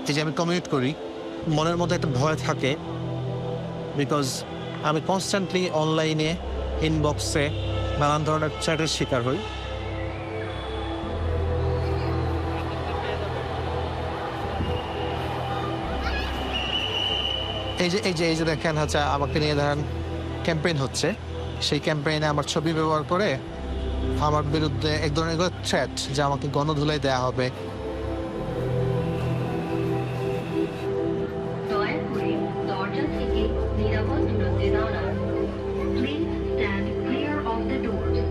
এই যে আমি কমিউট করি, মনের মধ্যে একটা ভয় থাকে, বিকজ আমি কনস্ট্যান্টলি অনলাইনে ইনবক্সে নানান ধরনের চ্যাটের শিকার হই। এই যে দেখেন হচ্ছে আমাকে নিয়ে ধরেন ক্যাম্পেইন হচ্ছে, সেই ক্যাম্পেইনে আমার ছবি ব্যবহার করে আমার বিরুদ্ধে এক ধরনের থ্রেট যে আমাকে গণধুলাই দেওয়া হবে। দয়া করে দরজা থেকে নিরাপদ দূরত্বে দাঁড়ান। Please stand clear of the doors.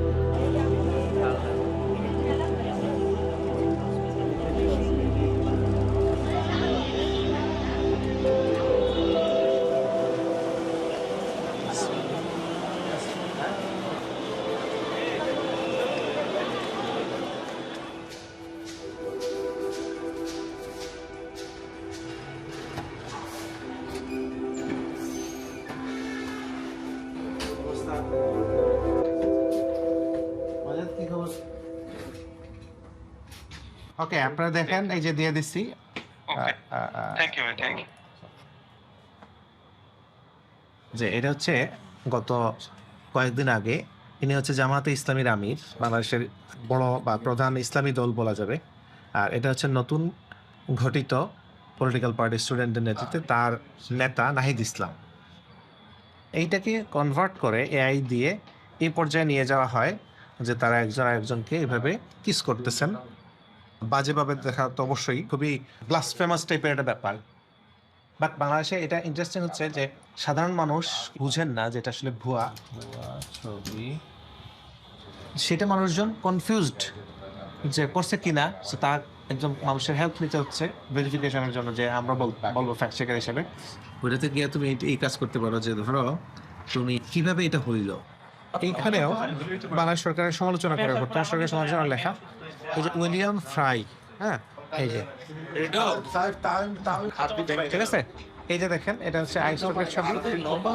Okay, আপনারা দেখেন এই যে দিয়ে দিচ্ছি। Thank you thank you. যে এটা হচ্ছে গত কয়েকদিন আগে, ইনি হচ্ছে জামায়াতে ইসলামীর আমির, বাংলাদেশের বড় বা প্রধান ইসলামী দল বলা যাবে। আর এটা হচ্ছে নতুন গঠিত পলিটিক্যাল পার্টি স্টুডেন্টের নেতৃত্বে তার নেতা নাহিদ ইসলাম। এইটাকে কনভার্ট করে এআই দিয়ে এই পর্যায়ে নিয়ে যাওয়া হয় যে তারা একজন আরেকজনকে এভাবে কিস করতেছেন। বাজেভাবে দেখা তো অবশ্যই খুবই ব্লাসফেমাস টাইপের একটা ব্যাপার। বাট বাংলাদেশে এটা ইন্টারেস্টিং হচ্ছে যে সাধারণ মানুষ বুঝেন না যে এটা আসলে ভুয়া ছবি, সেটা মানুষজন কনফিউজড যে করছে কিনা। সো তার একজন মানুষের হেল্প নিতে হচ্ছে ভেরিফিকেশনের জন্য, যে আমরা বলবো ফ্যাক্ট চেকার হিসেবে। ওইটাতে গিয়ে তুমি এই কাজ করতে পারো যে ধরো তুমি কিভাবে এটা হইল। এইখানেও বাংলাদেশ সরকারের সমালোচনা করে, বর্তমান সরকারের সমালোচনা লেখা এই যে উইলিয়াম ফ্রাই, হ্যাঁ এই যে ঠিক আছে, এই যে দেখেন এটা হচ্ছে আইসোকের ছবি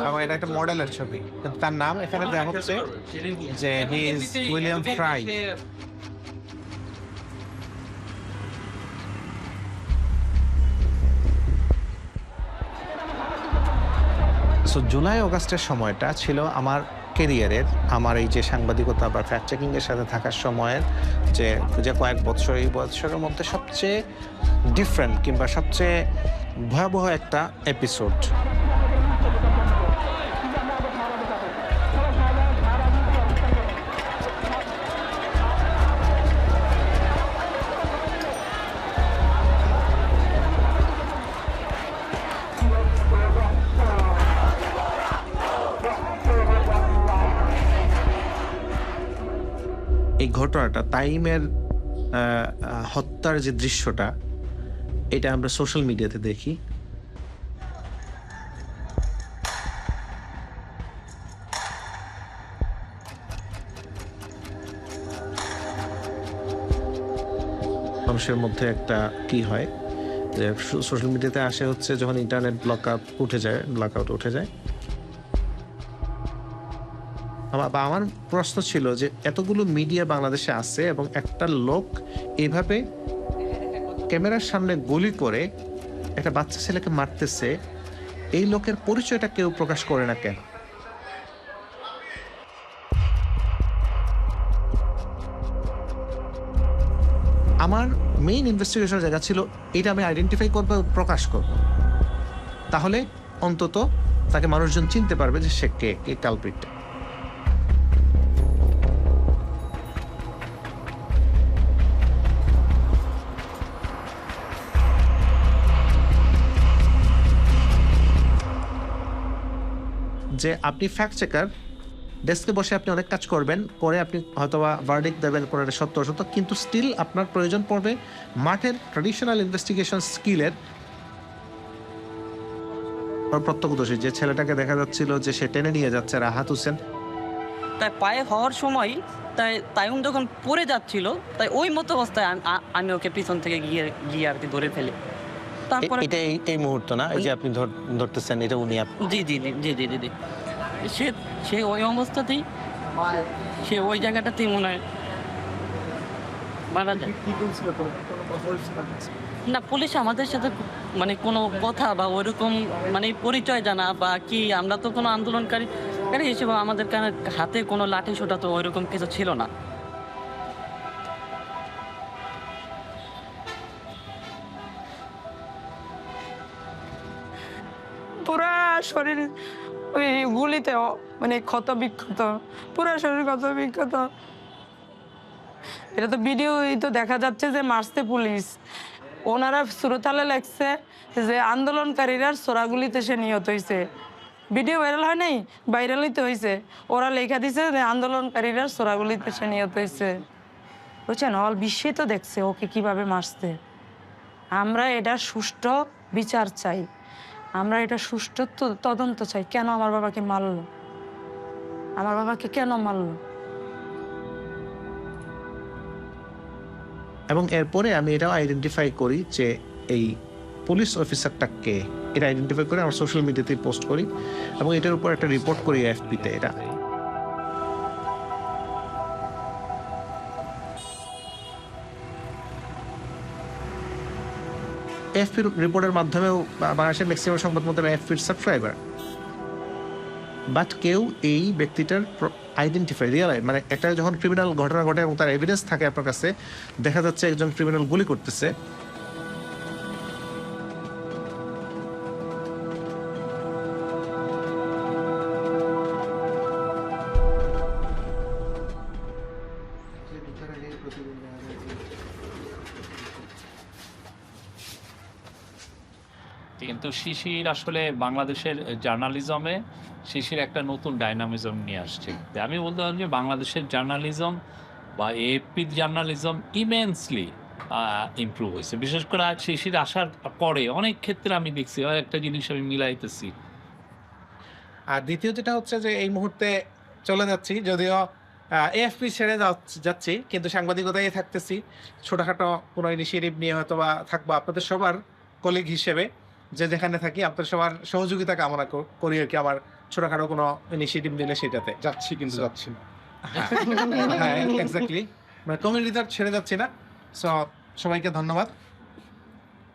এবং এটা একটা মডেলের ছবি। তার নাম এখানে দেওয়া হচ্ছে যে he is William Fry. So জুলাই অগাস্টের সময়টা ছিল আমার কেরিয়ারের, আমার এই যে সাংবাদিকতা বা ফ্যাক্ট চেকিংয়ের সাথে থাকার সময়ের যে কয়েক বছর, এই বছরের মধ্যে সবচেয়ে ডিফারেন্ট কিংবা সবচেয়ে ভয়াবহ একটা এপিসোড। এই ঘটনাটা তাইমের হত্যার যে দৃশ্যটা, এটা আমরা সোশ্যাল মিডিয়াতে দেখি। মানুষের মধ্যে একটা কি হয় যে সোশ্যাল মিডিয়াতে আসে হচ্ছে যখন ইন্টারনেট ব্লকআউট উঠে যায়। আমার প্রশ্ন ছিল যে এতগুলো মিডিয়া বাংলাদেশে আছে এবং একটা লোক এভাবে ক্যামেরার সামনে গুলি করে একটা বাচ্চা ছেলেকে মারতেছে, এই লোকের পরিচয়টা কেউ প্রকাশ করে না কেন? আমার মেইন ইনভেস্টিগেশনের জায়গা ছিল এটা আমি আইডেন্টিফাই করবো, প্রকাশ করব, তাহলে অন্তত তাকে মানুষজন চিনতে পারবে যে সে কে কালপ্রিটটা। যে আপনি ফ্যাক্ট চেকার, ডেস্কে বসে আপনি অনেক কাজ করবেন, করে আপনি হয়তোবা ভার্ডিক্ট দেবেন কোনটা সত্য অসত্য, কিন্তু স্টিল আপনার প্রয়োজন পড়বে মাঠের ট্র্যাডিশনাল ইনভেস্টিগেশন স্কিলের। প্রত্যক্ষদর্শী যে ছেলেটাকে দেখা যাচ্ছিল যে সে টেনে নিয়ে যাচ্ছে, রাহাত হোসেন, তাই পায়ে হওয়ার সময় তাইম যখন পড়ে যাচ্ছিল, তাই ওই মতো অবস্থায় আমি ওকে পিছন থেকে গিয়ে আর কি ধরে ফেলি। তারপরে এটা এই মুহূর্ত না, এই যে আপনি ধরতেছেন, এটা উনি? জি জি জি জি জি জি সে ওই অবস্থাতেই, সে ওই জায়গাটাতেই মনে হয় মারা যায়। না, পুলিশ আমাদের সাথে মানে কোনো কথা বা ওইরকম মানে পরিচয় জানা বা কি, আমরা তো কোনো আন্দোলনকারী হিসেবে আমাদের হাতে কোনো লাঠি সোটা তো ওইরকম কিছু ছিল না। পুরা শরীর ওই গুলিতে মানে ক্ষত বিক্ষত, পুরা শরীর ক্ষত বিক্ষত। এটা তো ভিডিও তো দেখা যাচ্ছে যে মারছে পুলিশ। ওনারা সুরতালে লেখছে যে আন্দোলনকারীরা সোরাগুলিতে সে নিহত হয়েছে। ভিডিও ভাইরাল হয় নাই, ভাইরালই তো হয়েছে। ওরা লেখা দিছে যে আন্দোলনকারীরা সোরাগুলিতে সে নিহত হয়েছে। বুঝছেন, অল বিশ্বে তো দেখছে ওকে কিভাবে মারছে। আমরা এটা সুষ্ঠু বিচার চাই, আমরা এটা সুষ্ঠু তদন্ত চাই। কেন আমার বাবাকে মারলো, আমার বাবাকে কেন মারলো? এবং এরপরে আমি এটাও আইডেন্টিফাই করি যে এই পুলিশ অফিসারটা কে, এটা আইডেন্টিফাই করে আমার সোশ্যাল মিডিয়াতে পোস্ট করি এবং এটার উপর একটা রিপোর্ট করি এফপিতে। এটা এফপির রিপোর্টের মাধ্যমেও বাংলাদেশের ম্যাক্সিমাম সংবাদ মাধ্যম এফপির সাবস্ক্রাইবার, বাট কেউ এই ব্যক্তিটার আইডেন্টিফাই রিয়েলাইজ মানে একটা যখন ক্রিমিনাল ঘটনা ঘটে এবং তার এভিডেন্স থাকে আপনার কাছে, দেখা যাচ্ছে একজন ক্রিমিনাল গুলি করতেছে, কিন্তু শিশির আসলে বাংলাদেশের জার্নালিজমে শিশির একটা নতুন ডাইনামিজম নিয়ে আসছে। আমি বলতে পারি যে বাংলাদেশের জার্নালিজম বা এএফপির জার্নালিজম ইমেন্সলি ইমপ্রুভ হয়েছে, বিশেষ করে আজ শিশির আসার পরে অনেক ক্ষেত্রে আমি দেখছি একটা জিনিস আমি মিলাইতেছি। আর দ্বিতীয় যেটা হচ্ছে যে এই মুহূর্তে চলে যাচ্ছি, যদিও এএফপি ছেড়ে যাচ্ছি, কিন্তু সাংবাদিকতায় থাকতেছি। ছোটখাটো কোনো ইনিশিয়েটিভ নিয়ে হয়তো বা থাকবো আপনাদের সবার কলিগ হিসেবে, যে যেখানে থাকি আপনাদের সবার সহযোগিতা কামনা করি আর কি। আমার ছোটখাটো কোনো ইনিশিয়েটিভ নিলে সেটাতে যাচ্ছি, কিন্তু যাচ্ছি না। হ্যাঁ এক্স্যাক্টলি, মানে কমিউনিটি ছেড়ে যাচ্ছি না। সো সবাইকে ধন্যবাদ,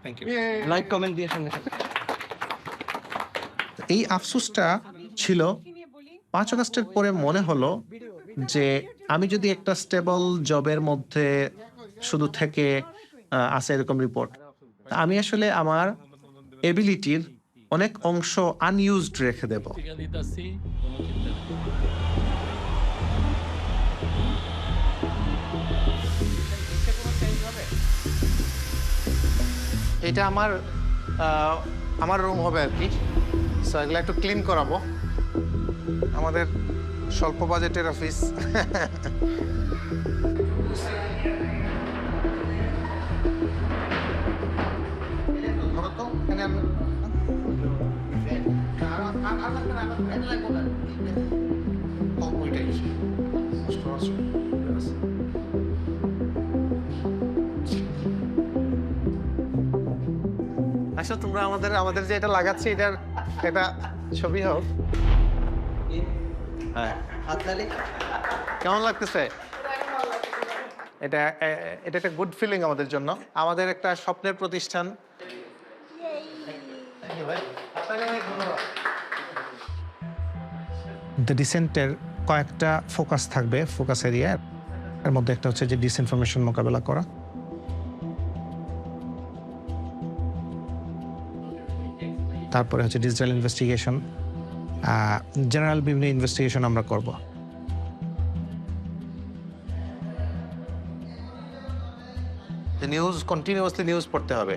থ্যাংক ইউ। লাইক কমেন্ট দিয়ে সঙ্গে এই আফসোসটা ছিল 5 আগস্টের পরে মনে হলো যে আমি যদি একটা স্টেবল জবের মধ্যে শুধু থেকে আসে এরকম রিপোর্ট, আমি আসলে আমার এবিলিটির অনেক অংশ আনইউজড রেখে দেব। দিতেছি কোনো চিন্তা নেই। এটা আমার রুম হবে আর কি। সো এগুলো একটু ক্লিন করাবো, আমাদের স্বল্প বাজেটের অফিস। আচ্ছা তোমরা আমাদের যে এটা লাগাচ্ছি এটার একটা ছবি হোক। হ্যাঁ কেমন লাগতেছে? এটা একটা গুড ফিলিং আমাদের জন্য, আমাদের একটা স্বপ্নের প্রতিষ্ঠান। দ্য ডিসেন্টের কয়েকটা ফোকাস থাকবে, ফোকাস এরিয়া। এর মধ্যে একটা হচ্ছে যে ডিসইনফরমেশন মোকাবেলা করা, তারপরে হচ্ছে ডিজিটাল ইনভেস্টিগেশন, জেনারেল বিভিন্ন ইনভেস্টিগেশন আমরা করব। নিউজ কন্টিনিউয়াসলি নিউজ পড়তে হবে,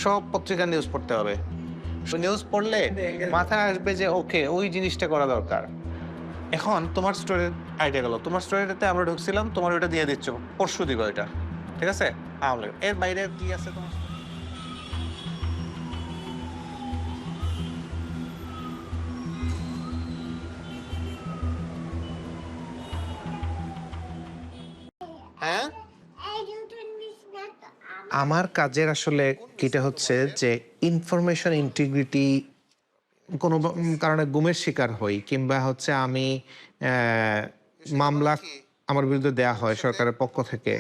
সব পত্রিকার নিউজ পড়তে হবে। নিউজ পড়লে মাথায় আসবে যে ওকে ওই জিনিসটা করা দরকার। এখন তোমার স্টোরির আইডিয়া গেল, তোমার স্টোরিটাতে আমরা ঢুকছিলাম, তোমার ওইটা দিয়ে দিচ্ছ, পরশু দিব এটা, ঠিক আছে? এর বাইরে কি আছে তোমার? হ্যাঁ আমার কাজের আসলে কিটা হচ্ছে যে ইনফরমেশন ইন্টিগ্রিটি, কোনো কারণে গুমের শিকার হই কিংবা হচ্ছে আমি মামলা আমার বিরুদ্ধে দেয়া হয় সরকারের পক্ষ থেকে,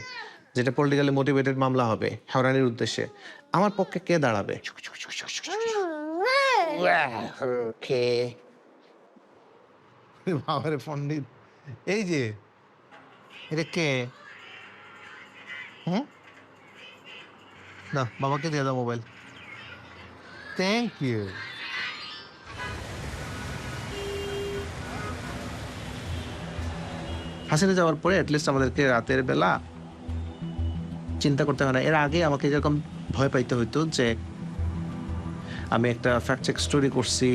যেটা পলিটিক্যালি মোটিভেটেড মামলা হবে হয়রানির উদ্দেশ্যে, আমার পক্ষে কে দাঁড়াবে? কে? বাবারে পণ্ডিত, এই যে এটা কে? হুম, না বাবাকে দিয়ে দাও মোবাইল। Thank you. হাসিনা যাওয়ার পরে অ্যাটলিস্ট আমাদেরকে রাতের বেলা চিন্তা করতে হয় না। এর আগে আমাকে যেরকম ভয় পাইতে হইতো যে আমি একটা ফ্যাক্ট চেক স্টোরি করছি,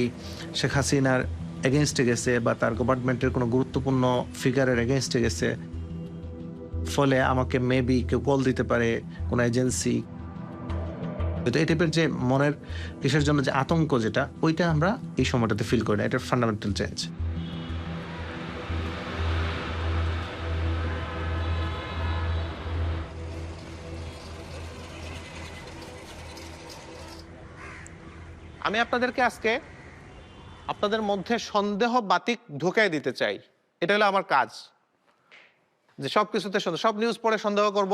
শেখ হাসিনার এগেনস্টে গেছে বা তার গভর্নমেন্টের কোনো গুরুত্বপূর্ণ ফিগারের এগেনস্টে গেছে, ফলে আমাকে মেবি কেউ কল দিতে পারে, কোনো এজেন্সি। এই টাইপের যে মনের কিসের জন্য যে আতঙ্ক, যেটা ওইটা আমরা এই সময়টাতে ফিল করি না। এটা ফান্ডামেন্টাল চেঞ্জ। আমি আপনাদেরকে আজকে আপনাদের মধ্যে সন্দেহ বাতিক ঢুকাই দিতে চাই। এটা হলো আমার কাজ, যে সব কিছুতে সব নিউজ পড়ে সন্দেহ করব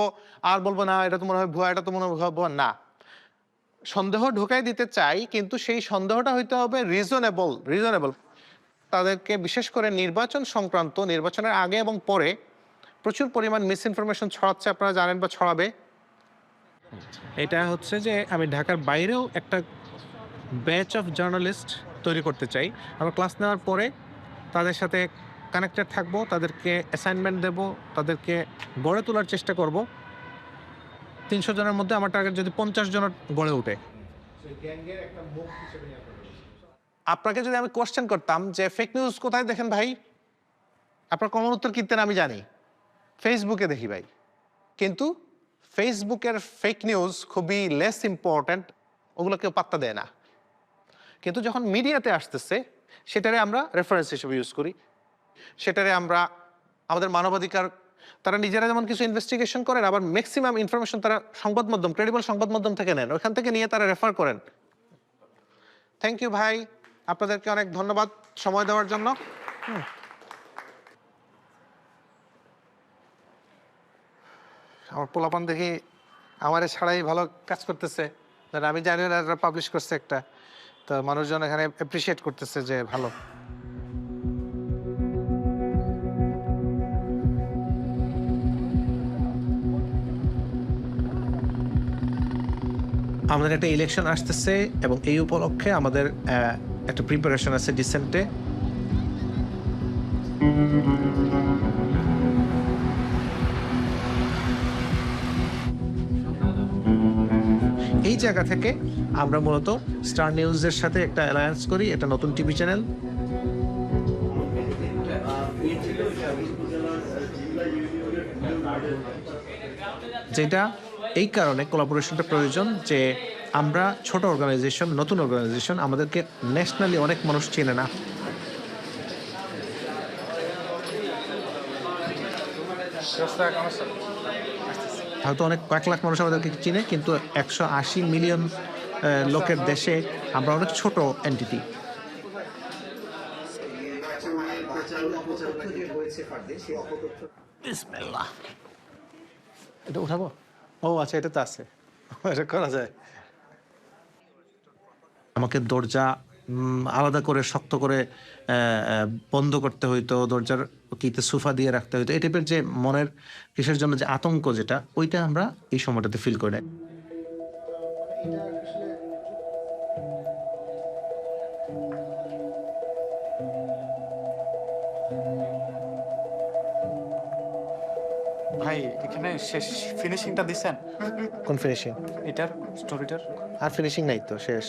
আর বলবো না এটা তো মনে হয় ভুয়া, এটা তো মনে হয় ভুয়া। না, সন্দেহ ঢুকাই দিতে চাই, কিন্তু সেই সন্দেহটা হইতে হবে রিজনেবল। তাদেরকে বিশেষ করে নির্বাচন সংক্রান্ত, নির্বাচনের আগে এবং পরে প্রচুর পরিমাণ মিসইনফরমেশন ছড়াচ্ছে, আপনারা জানেন বা ছড়াবে। এটা হচ্ছে যে আমি ঢাকার বাইরেও একটা ব্যাচ অফ জার্নালিস্ট তৈরি করতে চাই। আমরা ক্লাস নেওয়ার পরে তাদের সাথে কানেক্টেড থাকবো, তাদেরকে অ্যাসাইনমেন্ট দেব, তাদেরকে গড়ে তোলার চেষ্টা করব। 300 জনের মধ্যে আমার টার্গেট যদি 50 জনের গড়ে ওঠে। আপনাকে যদি আমি কোশ্চেন করতাম যে ফেক নিউজ কোথায় দেখেন ভাই, আপনার কমন উত্তর কিনতেন আমি জানি, ফেসবুকে দেখি ভাই। কিন্তু ফেসবুকের ফেক নিউজ খুবই লেস ইম্পর্ট্যান্ট, ওগুলো কেউ পাত্তা দেয় না। কিন্তু যখন মিডিয়াতে আসতেছে সেটারে আমরা রেফারেন্স হিসেবে ইউজ করি, সেটারে আমরা আমাদের মানবাধিকার, তারা নিজেরা যেমন কিছু ইনভেস্টিগেশন করেন, আবার ম্যাক্সিমাম ইনফরমেশন তারা সংবাদ মাধ্যম, ক্রেডিবল সংবাদ মাধ্যম থেকে নেন, ওইখান থেকে নিয়ে তারা রেফার করেন। থ্যাংক ইউ ভাই, আপনাদেরকে অনেক ধন্যবাদ সময় দেওয়ার জন্য। আমার পোলাপান দেখি আমারে ছাড়াই ভালো কাজ করতেছে, আমি জানি না পাবলিশ করছে একটা, তো মানুষজন এখানে অ্যাপ্রিসিয়েট করতেছে যে ভালো। আমাদের একটা ইলেকশন আসতেছে এবং এই উপলক্ষে আমাদের একটা প্রিপারেশন আছে ডিসেন্টে। এই জায়গা থেকে আমরা মূলত স্টার নিউজের সাথে একটা অ্যালায়েন্স করি, এটা নতুন টিভি চ্যানেল। যেটা এই কারণে কোলাবোরেশনটা প্রয়োজন যে আমরা ছোট অর্গানাইজেশন, নতুন অর্গানাইজেশন, আমাদেরকে ন্যাশনালি অনেক মানুষ চেনে না। হয়তো অনেক কয়েক লাখ মানুষ আমাদেরকে চিনে, কিন্তু 180 মিলিয়ন লোকের দেশে আমরা অনেক ছোট এন্টিটি। এটা উঠাবো? ও আচ্ছা, এটা তো আছে, এটা করা যায়। আমাকে দরজা আলাদা করে শক্ত করে বন্ধ করতে হইতো, দরজার কিতে সোফা দিয়ে রাখতে হইতো। এই টাইপের যে মনের কিসের জন্য যে আতঙ্ক, যেটা ওইটা আমরা এই সময়টাতে ফিল করি। ভাই এখানে শেষ ফিনিশিংটা দিছেন? কোন ফিনিশিং? এটার স্টোরিটার আর ফিনিশিং নাই তো, শেষ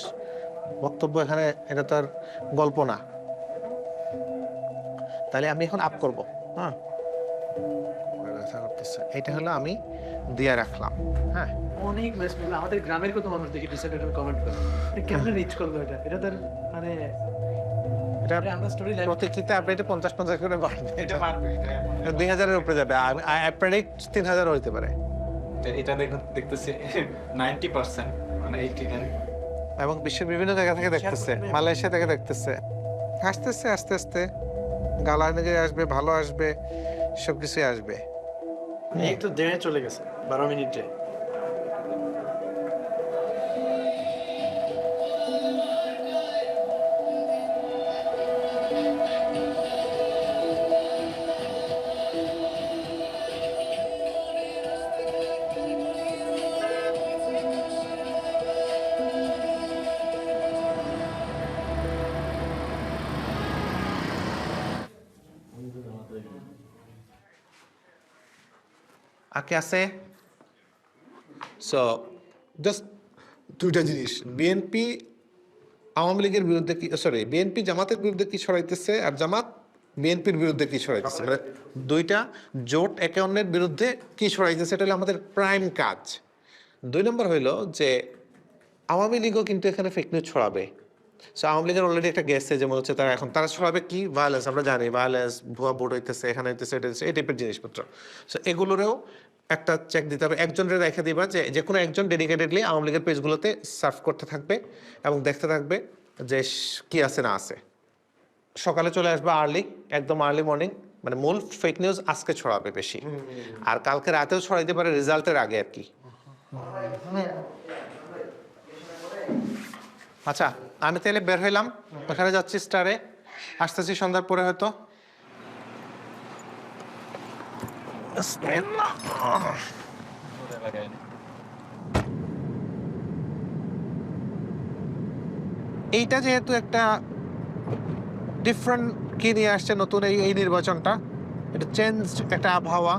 বক্তব্য এখানে। এটা তো আর গল্প না। তাহলে আমি এখন আপ করবো। হ্যাঁ, এটা হলো আমি দিয়ে রাখলাম। হ্যাঁ, অনেক বেস্ট। আমাদের গ্রামের কত মানুষ দেখি ডিসাইডেড কমেন্ট করে কেমনে রিচ করলো এটা, এটা তার মানে এটা আমরা স্টোরি প্রত্যেকটিতে আপনি এটা 50-50 করে বাড়বে। এটা পারবে, 2000-এর উপরে যাবে। আই প্রেডিক্ট 3000 হইতে পারে। এটা দেখতেছি 90%, মানে 89। এবং বিশ্বের বিভিন্ন জায়গা থেকে দেখতেছে, মালয়েশিয়া থেকে দেখতেছে। আসতেছে আস্তে আস্তে গালা আসবে, ভালো আসবে, সবকিছুই আসবে। এই তো দেহে চলে গেছে। 12 মিনিটে। আকে আছে সো জাস্ট দুইটা জিনিস, বিএনপি আওয়ামী লীগের বিরুদ্ধে কি, সরি বিএনপি জামাতের বিরুদ্ধে কি ছড়াইতেছে আর জামাত বিএনপির বিরুদ্ধে কি ছড়াইতেছে, মানে দুইটা জোট একে অন্যের বিরুদ্ধে কি ছড়াইতেছে, এটা হলো আমাদের প্রাইম কাজ। 2 নম্বর হইলো যে আওয়ামী লীগও কিন্তু এখানে ফেক নিউজ ছড়াবে। সো আওয়ামী লীগের অলরেডি একটা গেছে, যেমন হচ্ছে তারা ছড়াবে কি ভায়োলেন্স, আমরা জানি ভায়োলেন্স, ভুয়া ভোট হইতেছে, এখানে হইতেছে, এটা হইতেছে, এই টাইপের জিনিসপত্র। সো এগুলোরেও একটা চেক দিতে হবে, একজনের রেখে দিবা যে কোনো একজন ডেডিকেটেডলি আওয়ামী লীগের পেজগুলোতে সার্ভ করতে থাকবে এবং দেখতে থাকবে যে কি আছে না আছে। সকালে চলে আসবে আর্লি, একদম আর্লি মর্নিং, মানে মূল ফেক নিউজ আজকে ছড়াবে বেশি, আর কালকে রাতেও ছড়াইতে পারে রেজাল্টের আগে আর কি। আচ্ছা আমি তাহলে বের হইলাম, ওখানে যাচ্ছি স্টারে, আসতেছি সন্ধ্যার পরে হয়তো। এইটা যেহেতু একটা ডিফারেন্ট কি নিয়ে আসছে নতুন এই নির্বাচনটা, এটা চেঞ্জ একটা আবহাওয়া,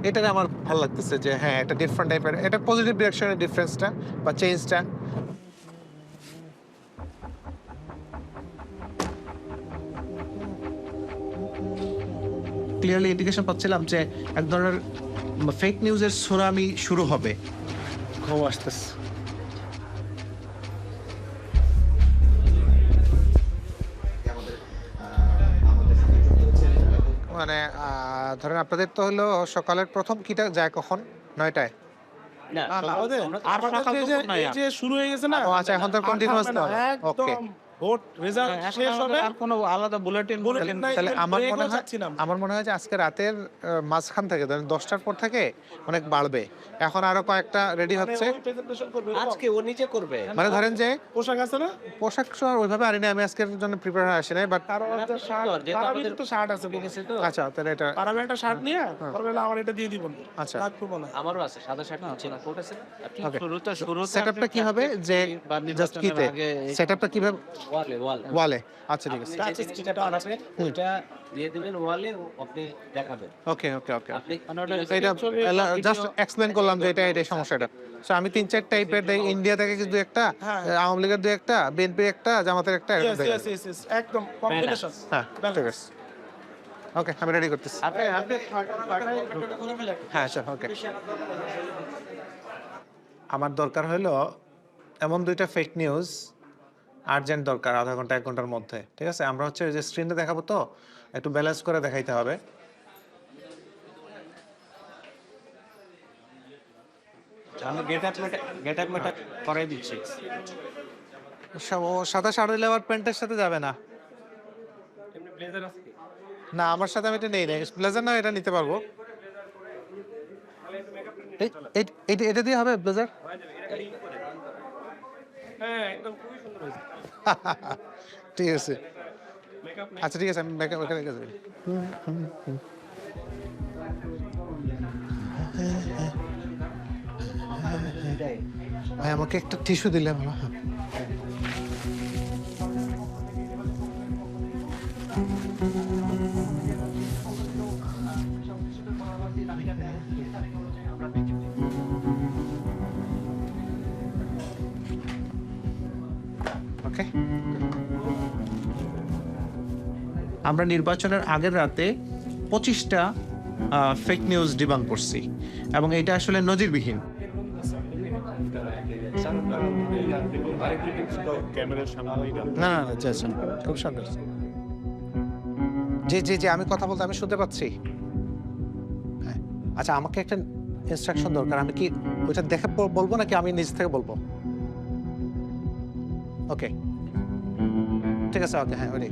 এটাতে আমার ভালো লাগতেছে যে হ্যাঁ একটা ডিফারেন্ট টাইপের, এটা পজিটিভ ডিরেকশনের ডিফারেন্সটা বা চেঞ্জটা। ক্লিয়ারলি ইন্ডিকেশন পাচ্ছিলাম যে এক ধরনের ফেক নিউজের সুনামি শুরু হবে। ঘুম আসতেছে। মানে ধরেন আপনাদের তো হলো সকালের প্রথম কিটা যায় কখন? 9টায়? না আর যে শুরু হয়ে গেছে না, ও আচ্ছা, এখন তো কন্টিনিউয়াস না। ওকে, ভোট রেজাল্ট শেষ হবে, আর কোনো আলাদা বুলেটিন তাহলে আমার মনে হয় যে আজকে রাতের মাঝখান থেকে ধরেন 10টার পর থেকে অনেক বাড়বে। এখন আরো কয়েকটা রেডি হচ্ছে, আজকে ও নিজে করবে। মানে ধরেন যে পোশাক আছে না, পোশাক ওইভাবে আনি, আমি আজকের জন্য প্রিপেয়ার হয়ে আসি নাই, বাট তো শার্ট আছে, আচ্ছা তাহলে এটা পারাবে একটা শার্ট নিয়ে করবেন, আমার এটা দিয়ে দিবেন। আচ্ছা না আমারও আছে সাদা শার্ট আছে না, কোট আছে না। ওকে, শুরুতে সেটআপটা কি হবে যে জাস্ট কিতে সেটআপটা কিভাবে ওয়ালে ওয়ালে? আচ্ছা ঠিক আছে, টাচ স্ক্রিনটা অন আছে, ওটা দিয়ে দিবেন ওয়ালে, আপনি দেখাবেন। ওকে ওকে ওকে, আপনি এটা জাস্ট এক্সপ্লেইন করলাম যে এটাই সমস্যাটা। সো আমি 3-4 টাইপের দেই, ইন্ডিয়া থেকে কিন্তু একটা, আওয়ামী লীগের 2-1টা, বিএনপির একটা, জামাতের একটা, একদম কম্বিনেশন। হ্যাঁ ঠিক আছে, ওকে আমি রেডি করতেছি। হ্যাঁ স্যার, ওকে। আমার দরকার হলো এমন 2টা ফেক নিউজ, আর্জেন্ট দরকার, আধা ঘন্টা 1 ঘন্টার মধ্যে, ঠিক আছে? আমরা হচ্ছে যে স্ক্রিনে দেখাবো, তো একটু ব্যালেন্স করে দেখাইতে হবে। আমি গেট আপ মেটা করাই দিচ্ছি। সাদা শাড়ি লেবার প্যান্টের সাথে যাবে না? না আমার সাথে আমি এটা নেই নাই, ব্লেজার না, এটা নিতে পারবো। এটা দিয়ে হবে ব্লেজার? ঠিক আছে, আচ্ছা ঠিক আছে, আমি মেকআপ এখানে গেছি। ভাই আমাকে একটা টিস্যু দিলে ভালো। ওকে, আমরা নির্বাচনের আগের রাতে 25টা ফেক নিউজ ডিবাঙ্ক করছি, এবং এটা আসলে নজিরবিহীন। না না আচ্ছা আচ্ছা, খুব সুন্দর। জি জি জি, আমি কথা বলতে আমি শুনতে পাচ্ছি। হ্যাঁ আচ্ছা, আমাকে একটা ইনস্ট্রাকশন দরকার, আমি কি ওইটা দেখে বলবো নাকি আমি নিজ থেকে বলবো? ওকে ঠিক আছে, ওকে হ্যাঁ ওই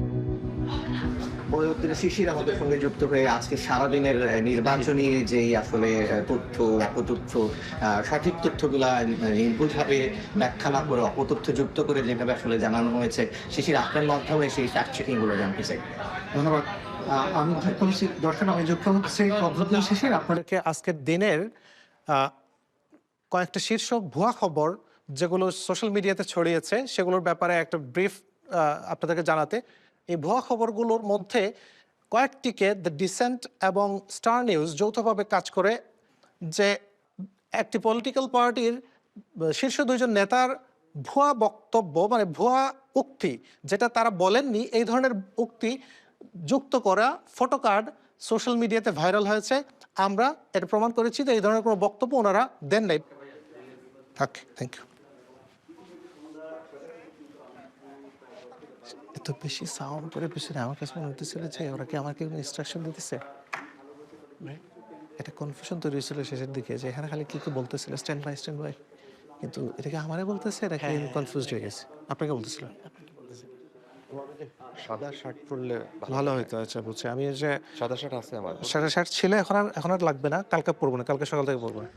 পরবর্তীতে শিশির আমাদের সঙ্গে যুক্ত হয়ে আজকে সারাদিনের নির্বাচনী যেই আসলে তথ্য অপতথ্য সঠিক তথ্যগুলা নির্ভুলভাবে ব্যাখ্যা না করে অপতথ্য যুক্ত করে যেভাবে আসলে জানানো হয়েছে শিশির আপনার মাধ্যমে সেই ফ্যাক্ট চেকিং গুলো জানতে চাই। ধন্যবাদ। আমি দর্শন আমি যুক্ত হচ্ছে অভ্যুত্থান শেষে আপনাদেরকে আজকের দিনের কয়েকটা শীর্ষ ভুয়া খবর যেগুলো সোশ্যাল মিডিয়াতে ছড়িয়েছে সেগুলোর ব্যাপারে একটা ব্রিফ আপনাদেরকে জানাতে। এই ভুয়া খবরগুলোর মধ্যে কয়েকটিকে দ্য ডিসেন্ট এবং স্টার নিউজ যৌথভাবে কাজ করে যে একটি পলিটিক্যাল পার্টির শীর্ষ দুইজন নেতার ভুয়া বক্তব্য মানে ভুয়া উক্তি যেটা তারা বলেননি এই ধরনের উক্তি যুক্ত করা ফটো কার্ড সোশ্যাল মিডিয়াতে ভাইরাল হয়েছে। আমরা এটা প্রমাণ করেছি যে এই ধরনের কোনো বক্তব্য ওনারা দেন নাই। ওকে, থ্যাংক ইউ। এত বেশি সাউন্ড করে পিছনে আমার কাছে মনে হতেছিল যে ওরা কি আমাকে ইনস্ট্রাকশন দিতেছে। এটা কনফিউশন তৈরি হয়েছিল শেষের দিকে যে এখানে খালি কি কি বলতেছিল স্ট্যান্ড বাই, কিন্তু এটাকে আমারে বলতেছে নাকি কনফিউজড হয়ে গেছে। আপনাকে বলতেছিল সাদা শার্ট পরলে ভালো হইতো। আচ্ছা বুঝছি। আমি যে সাদা শার্ট আছে আমার, সাদা শার্ট ছিল এখন আর লাগবে না, কালকে পরবো না, কালকে সকাল থেকে পরবো না।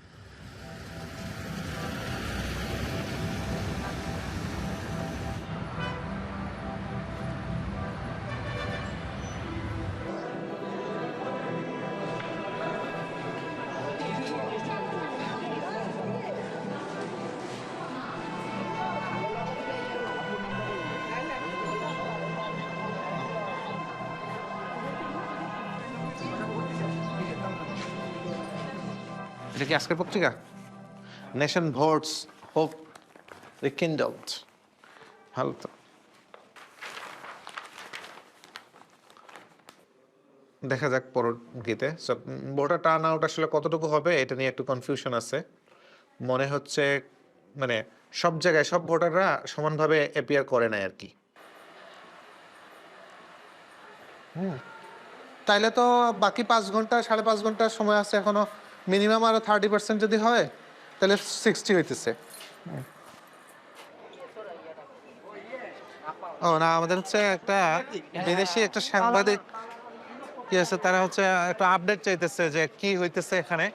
এটা কি আজকের পত্রিকা? Nation votes hope rekindled. ভালো তো, দেখা যাক পরের গীতে। ভোটার টার্ন আউট আসলে কতটুকু হবে এটা নিয়ে একটু কনফিউশন আছে। মনে হচ্ছে মানে সব জায়গায় সব ভোটাররা সমানভাবে অ্যাপিয়ার করে না আর কি। তাইলে তো বাকি 5 ঘন্টা 5.5 ঘন্টা সময় আছে এখনো। মিনিমাম আরো 30% যদি হয় তাহলে 60 হইতেছে। ও না, আমাদের হচ্ছে একটা বিদেশি একটা সাংবাদিক কি আছে, তারা হচ্ছে একটা আপডেট চাইতেছে যে কি হইতেছে এখানে।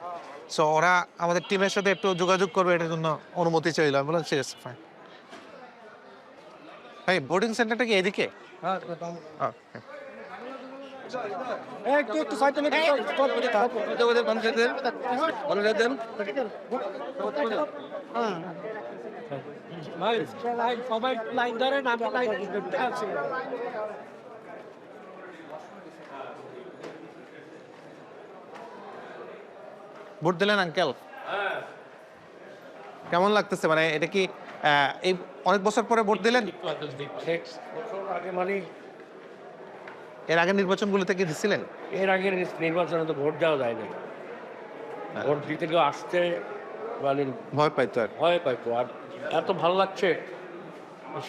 সো ওরা আমাদের টিমের সাথে একটু যোগাযোগ করবে, এটার জন্য অনুমতি চাইলো। আমি বললাম ঠিক আছে, ফাইন। ভাই বোর্ডিং সেন্টারটা কি এদিকে? ভোট দিলেন আঙ্কেল? কেমন লাগতেছে? মানে এটা কি এই অনেক বছর পরে ভোট দিলেন? এর আগে নির্বাচনগুলোতে কি দিছিলেন? এর আগে নির্বাচনে তো ভোট দেওয়া যায় না। ভোট দিতে কেউ আসতে মানে ভয় পাইতো আর ভয় পাইতো। আর এত ভালো লাগছে,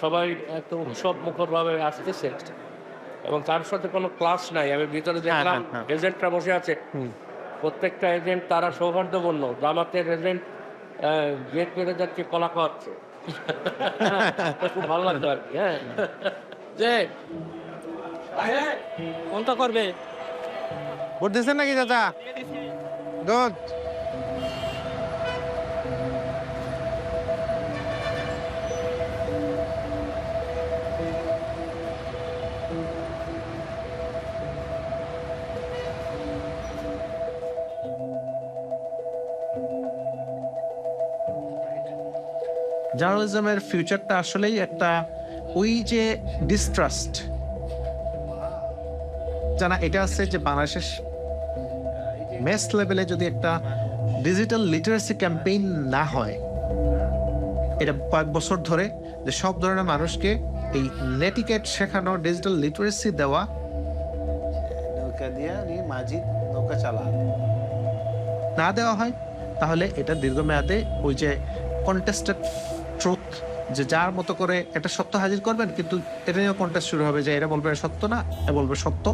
সবাই এত উৎসব মুখরভাবে আসতেছে এবং তার সাথে কোনো ক্লাস নাই। আমি ভিতরে দেখলাম এজেন্টরা বসে আছে, প্রত্যেকটা এজেন্ট তারা সৌহার্দ্যপূর্ণ। জামাতের এজেন্ট গেট পেরে যাচ্ছে, কলা খাওয়াচ্ছে। খুব ভালো লাগতো আর কি। হ্যাঁ, যে কোনটা করবে? ভোট দিচ্ছেন নাকি চাচা? গুড। জার্নালিজমের ফিউচারটা আসলেই একটা ওই যে ডিস্ট্রাস্ট জানা এটা আছে যে বাংলাদেশের মেস লেভেলে যদি একটা ডিজিটাল লিটারেসি ক্যাম্পেইন না হয়, এটা কয়েক বছর ধরে যে সব ধরনের মানুষকে এই নেটিকেট শেখানো, ডিজিটাল লিটারেসি দেওয়া, নৌকা দিয়া মাঝি নৌকা চালা না দেওয়া হয়, তাহলে এটা দীর্ঘমেয়াদে ওই যে কন্টেস্টেড ট্রুথ, যে যার মতো করে একটা সত্য হাজির করবেন, কিন্তু এটা নিয়েও কন্টেস্ট শুরু হবে যে এটা বলবে সত্য না, এ বলবে সত্য।